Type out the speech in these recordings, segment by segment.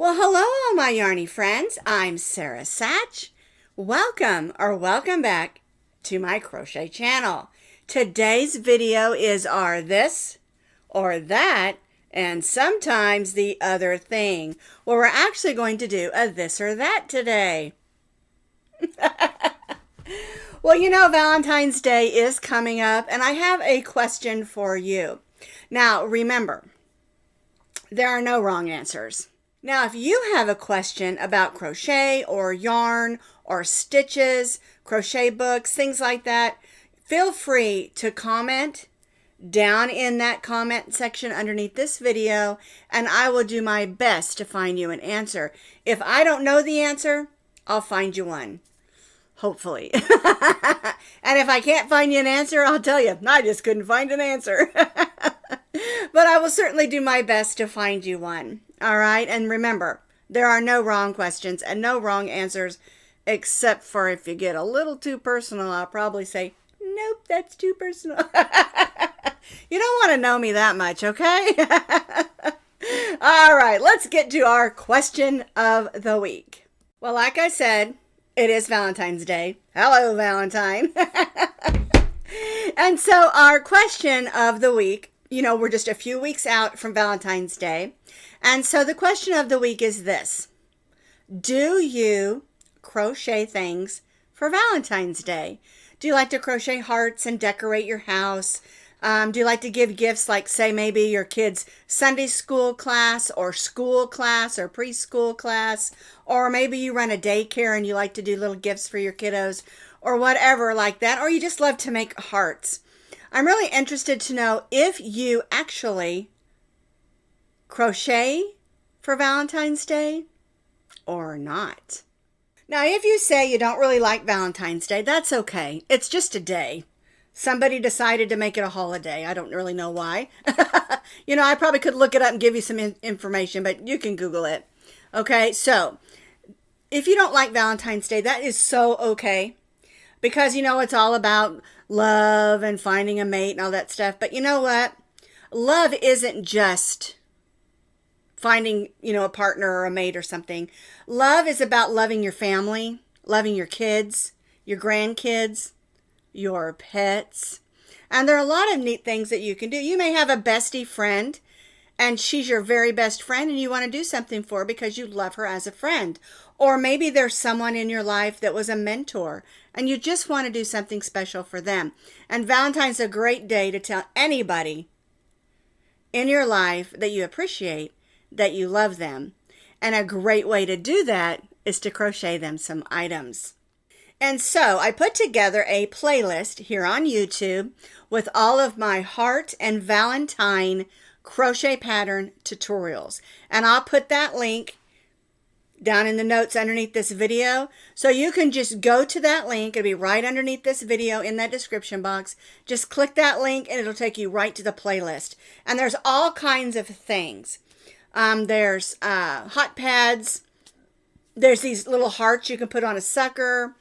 Well, hello, all my yarny friends. I'm Sara Sach. Welcome back to my crochet channel. Today's video is our this or that and sometimes the other thing. Well, we're actually going to do a this or that today. Well, you know, Valentine's Day is coming up and I have a question for you. Now, remember, there are no wrong answers. Now, if you have a question about crochet or yarn or stitches, crochet books, things like that, feel free to comment down in that comment section underneath this video, and I will do my best to find you an answer. If I don't know the answer, I'll find you one. Hopefully. And if I can't find you an answer, I'll tell you, I just couldn't find an answer. But I will certainly do my best to find you one. All right. And remember, there are no wrong questions and no wrong answers, except for if you get a little too personal, I'll probably say, nope, that's too personal. You don't want to know me that much, okay? All right, let's get to our question of the week. Well, like I said, it is Valentine's Day. Hello, Valentine. And so our question of the week, you know, we're just a few weeks out from Valentine's Day. And so the question of the week is this: do you crochet things for Valentine's Day? Do you like to crochet hearts and decorate your house? Do you like to give gifts like, say, maybe your kid's Sunday school class or preschool class, or maybe you run a daycare and you like to do little gifts for your kiddos or whatever like that, or you just love to make hearts. I'm really interested to know if you actually crochet for Valentine's Day or not. Now, if you say you don't really like Valentine's Day, that's okay. It's just a day. Somebody decided to make it a holiday. I don't really know why. You know, I probably could look it up and give you some information, but you can Google it. Okay, so if you don't like Valentine's Day, that is so okay. Because, you know, it's all about love and finding a mate and all that stuff. But you know what? Love isn't just finding, you know, a partner or a mate or something. Love is about loving your family, loving your kids, your grandkids, your pets. And there are a lot of neat things that you can do. You may have a bestie friend and she's your very best friend and you want to do something for her because you love her as a friend. Or maybe there's someone in your life that was a mentor and you just want to do something special for them. And Valentine's a great day to tell anybody in your life that you appreciate, that you love them. And a great way to do that is to crochet them some items. And so I put together a playlist here on YouTube with all of my heart and Valentine crochet pattern tutorials. And I'll put that link down in the notes underneath this video. So you can just go to that link. It'll be right underneath this video in that description box. Just click that link and it'll take you right to the playlist. And there's all kinds of things. There's hot pads. There's these little hearts you can put on a sucker.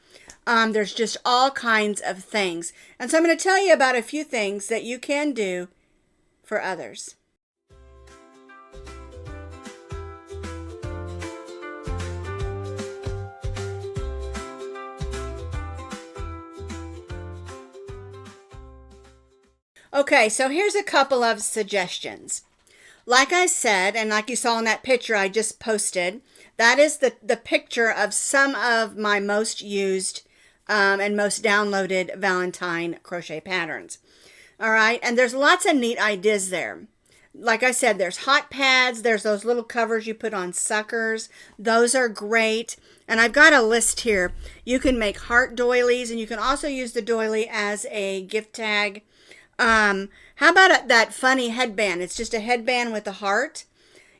There's just all kinds of things. And so I'm going to tell you about a few things that you can do for others. Okay, so here's a couple of suggestions. Like I said, and like you saw in that picture I just posted, that is the picture of some of my most used and most downloaded Valentine crochet patterns. All right, and there's lots of neat ideas there. Like I said, there's hot pads, there's those little covers you put on suckers. Those are great. And I've got a list here. You can make heart doilies, and you can also use the doily as a gift tag. How about that funny headband? It's just a headband with a heart.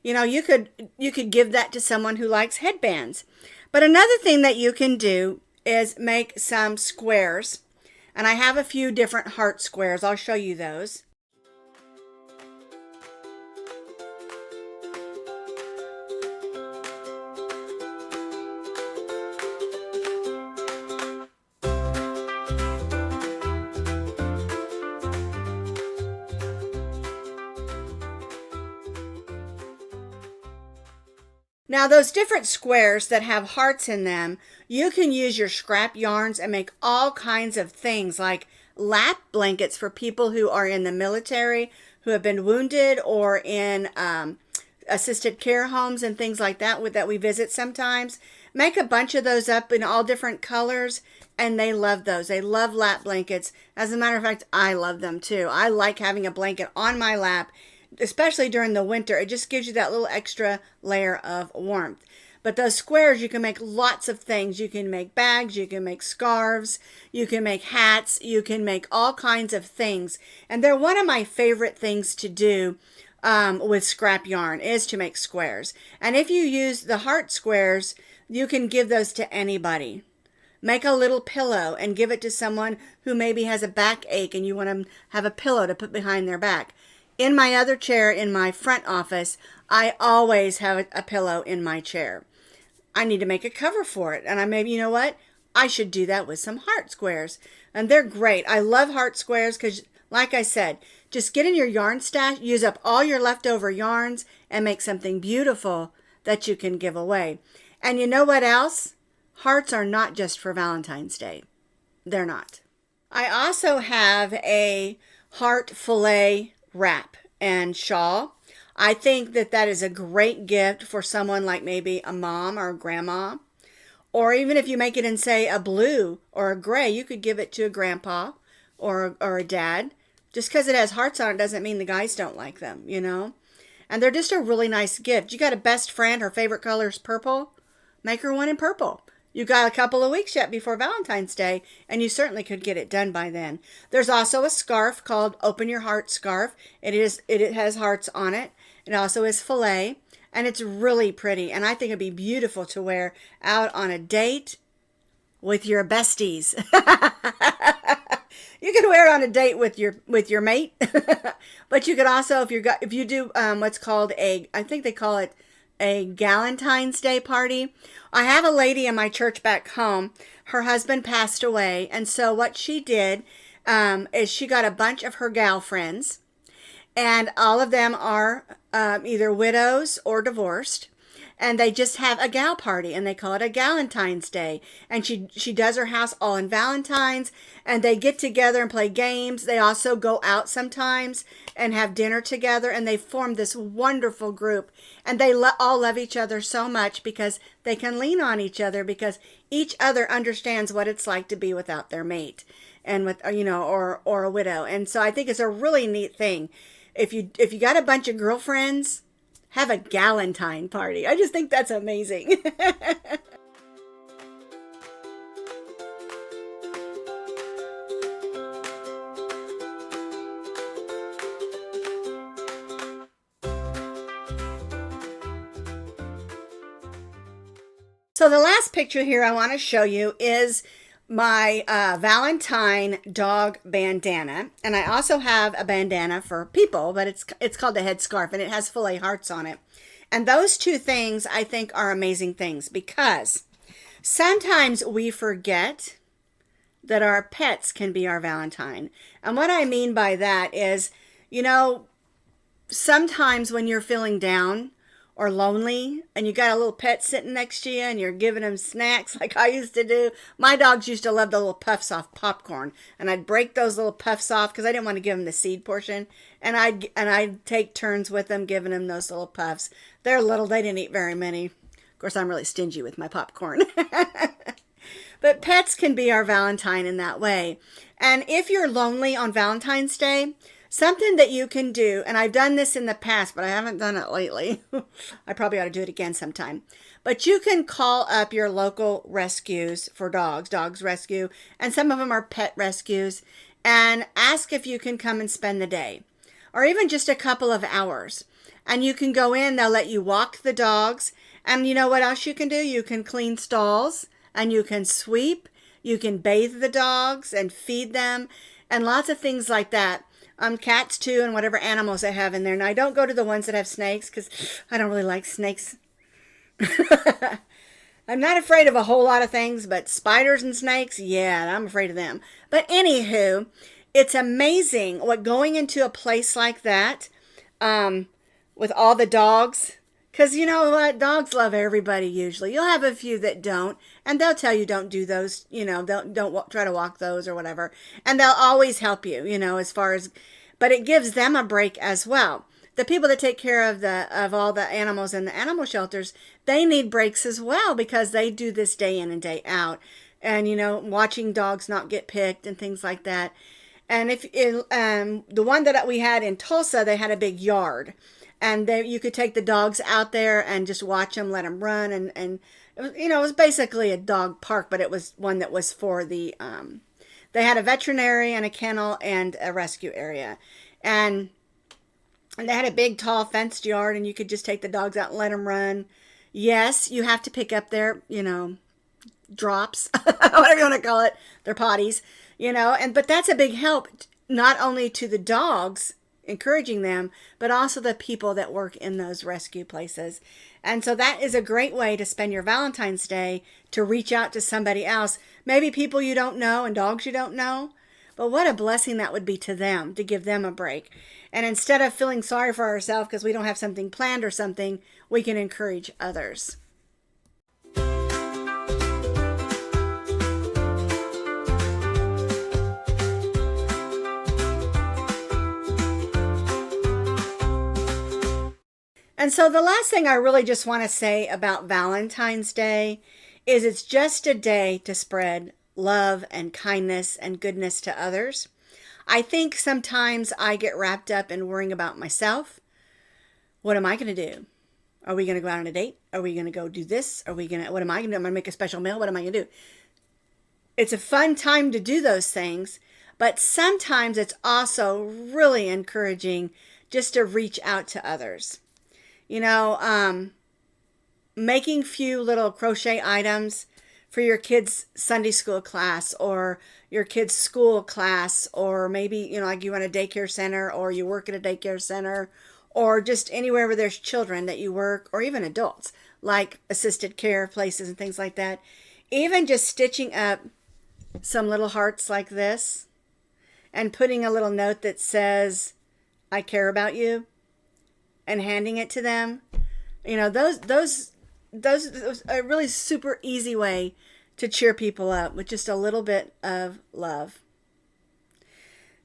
You know, you could give that to someone who likes headbands. But another thing that you can do is make some squares. And I have a few different heart squares. I'll show you those. Now those different squares that have hearts in them, you can use your scrap yarns and make all kinds of things like lap blankets for people who are in the military, who have been wounded, or in assisted care homes and things like that that we visit sometimes. Make a bunch of those up in all different colors, and they love those. They love lap blankets. As a matter of fact, I love them too. I like having a blanket on my lap, especially during the winter. It just gives you that little extra layer of warmth. But those squares, you can make lots of things. You can make bags, you can make scarves, you can make hats, you can make all kinds of things. And they're one of my favorite things to do with scrap yarn, is to make squares. And if you use the heart squares, you can give those to anybody. Make a little pillow and give it to someone who maybe has a backache and you want them to have a pillow to put behind their back. In my other chair in my front office, I always have a pillow in my chair. I need to make a cover for it. And you know what? I should do that with some heart squares. And they're great. I love heart squares because, like I said, just get in your yarn stash, use up all your leftover yarns, and make something beautiful that you can give away. And you know what else? Hearts are not just for Valentine's Day. They're not. I also have a heart fillet wrap and shawl. I think that that is a great gift for someone like maybe a mom or a grandma. Or even if you make it in, say, a blue or a gray, you could give it to a grandpa or a dad. Just because it has hearts on it doesn't mean the guys don't like them, you know. And they're just a really nice gift. You got a best friend, her favorite color is purple. Make her one in purple. You got a couple of weeks yet before Valentine's Day, and you certainly could get it done by then. There's also a scarf called Open Your Heart Scarf. It has hearts on it. It also is filet, and it's really pretty. And I think it'd be beautiful to wear out on a date with your besties. You can wear it on a date with your mate, but you could also, if you do what's called I think they call it a Valentine's Day party. I have a lady in my church back home. Her husband passed away, and so what she did is she got a bunch of her gal friends, and all of them are either widows or divorced. And they just have a gal party, and they call it a Valentine's Day. And she does her house all in Valentines, and they get together and play games. They also go out sometimes and have dinner together, and they form this wonderful group. And they all love each other so much because they can lean on each other, because each other understands what it's like to be without their mate, and with or a widow. And so I think it's a really neat thing. If you got a bunch of girlfriends, have a Valentine party. I just think that's amazing. So the last picture here I want to show you is my Valentine dog bandana, and I also have a bandana for people, but it's called a headscarf, and it has fillet hearts on it. And those two things I think are amazing things, because sometimes we forget that our pets can be our Valentine. And what I mean by that is, sometimes when you're feeling down or lonely and you got a little pet sitting next to you and you're giving them snacks like I used to do. My dogs used to love the little puffs off popcorn, and I'd break those little puffs off because I didn't want to give them the seed portion, and I'd take turns with them giving them those little puffs. They're little, they didn't eat very many. Of course, I'm really stingy with my popcorn. But pets can be our Valentine in that way. And if you're lonely on Valentine's Day, something that you can do, and I've done this in the past, but I haven't done it lately. I probably ought to do it again sometime. But you can call up your local rescues for dogs rescue, and some of them are pet rescues, and ask if you can come and spend the day, or even just a couple of hours. And you can go in, they'll let you walk the dogs, and you know what else you can do? You can clean stalls, and you can sweep, you can bathe the dogs and feed them, and lots of things like that. Cats too, and whatever animals they have in there. Now, I don't go to the ones that have snakes because I don't really like snakes. I'm not afraid of a whole lot of things, but spiders and snakes, yeah, I'm afraid of them. But anywho, it's amazing what going into a place like that with all the dogs Because you know what? Dogs love everybody usually. You'll have a few that don't, and they'll tell you don't do those, you know, don't try to walk those or whatever. And they'll always help you, you know, as far as, but it gives them a break as well. The people that take care of all the animals in the animal shelters, they need breaks as well because they do this day in and day out. And, you know, watching dogs not get picked and things like that. And the one that we had in Tulsa, they had a big yard. And you could take the dogs out there and just watch them, let them run. And it was, you know, it was basically a dog park, but it was one that was for the, they had a veterinary and a kennel and a rescue area. And they had a big, tall, fenced yard, and you could just take the dogs out and let them run. Yes, you have to pick up their, you know, drops, whatever you want to call it, their potties, you know, but that's a big help, not only to the dogs, encouraging them, but also the people that work in those rescue places. And so that is a great way to spend your Valentine's Day, to reach out to somebody else, maybe people you don't know and dogs you don't know, but what a blessing that would be to them, to give them a break. And instead of feeling sorry for ourselves because we don't have something planned or something, we can encourage others. And so the last thing I really just want to say about Valentine's Day is it's just a day to spread love and kindness and goodness to others. I think sometimes I get wrapped up in worrying about myself. What am I going to do? Are we going to go out on a date? Are we going to go do this? What am I going to do? I'm going to make a special meal. What am I going to do? It's a fun time to do those things, but sometimes it's also really encouraging just to reach out to others. You know, making few little crochet items for your kids' Sunday school class or your kids' school class, or maybe, you know, like you run a daycare center or you work at a daycare center, or just anywhere where there's children that you work, or even adults, like assisted care places and things like that. Even just stitching up some little hearts like this and putting a little note that says, I care about you, and handing it to them. You know, those a really super easy way to cheer people up with just a little bit of love.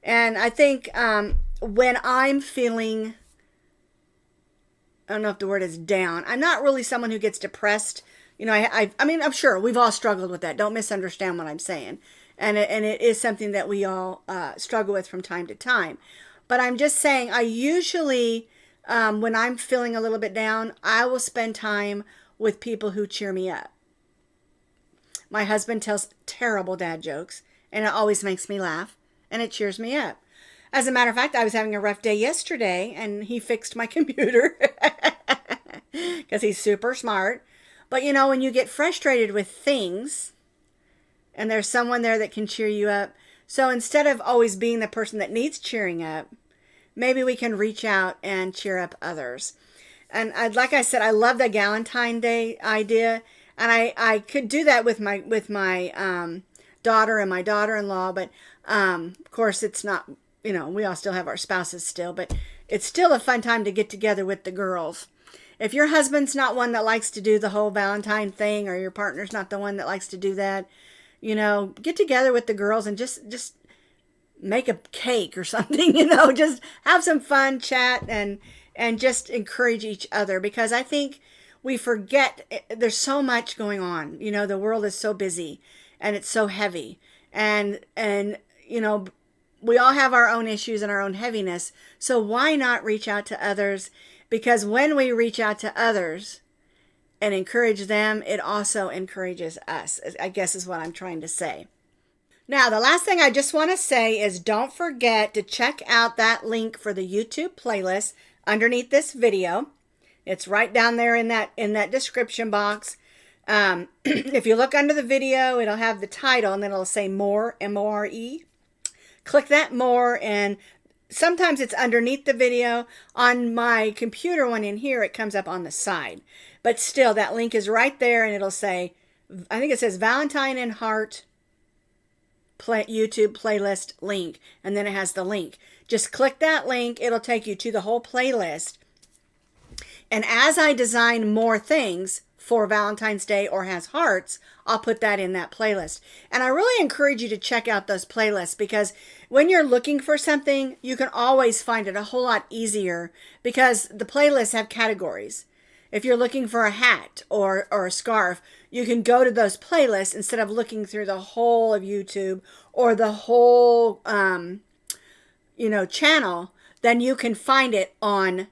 And I think when I'm feeling, I don't know if the word is down, I'm not really someone who gets depressed. You know, I mean, I'm sure we've all struggled with that. Don't misunderstand what I'm saying. And it is something that we all struggle with from time to time. But I'm just saying, I usually, when I'm feeling a little bit down, I will spend time with people who cheer me up. My husband tells terrible dad jokes, and it always makes me laugh, and it cheers me up. As a matter of fact, I was having a rough day yesterday, and he fixed my computer because he's super smart. But you know, when you get frustrated with things, and there's someone there that can cheer you up, so instead of always being the person that needs cheering up, maybe we can reach out and cheer up others. And like I said, I love the Valentine Day idea, and I could do that with my daughter and my daughter-in-law. But of course, it's not. You know, we all still have our spouses still, but it's still a fun time to get together with the girls. If your husband's not one that likes to do the whole Valentine thing, or your partner's not the one that likes to do that, you know, get together with the girls and just make a cake or something, you know, just have some fun, chat, and just encourage each other, because I think we forget there's so much going on. You know, the world is so busy and it's so heavy, and you know, we all have our own issues and our own heaviness. So why not reach out to others? Because when we reach out to others and encourage them, it also encourages us, I guess is what I'm trying to say. Now, the last thing I just want to say is don't forget to check out that link for the YouTube playlist underneath this video. It's right down there in that description box. If you look under the video, it'll have the title, and then it'll say more, M-O-R-E. Click that more, and sometimes it's underneath the video. On my computer one in here, it comes up on the side. But still, that link is right there, and it'll say, I think it says Valentine and Heart YouTube playlist link, and then it has the link. Just click that link. It'll take you to the whole playlist. And as I design more things for Valentine's Day or has hearts, I'll put that in that playlist. And I really encourage you to check out those playlists, because when you're looking for something, you can always find it a whole lot easier because the playlists have categories. If you're looking for a hat or a scarf, you can go to those playlists instead of looking through the whole of YouTube or the whole, channel. Then you can find it on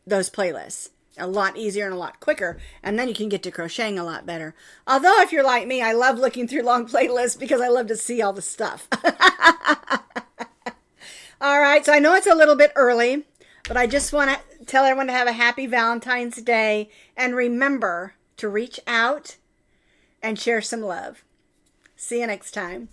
those playlists a lot easier and a lot quicker. And then you can get to crocheting a lot better. Although if you're like me, I love looking through long playlists because I love to see all the stuff. All right. So I know it's a little bit early, but I just want to tell everyone to have a happy Valentine's Day. And remember to reach out and share some love. See you next time.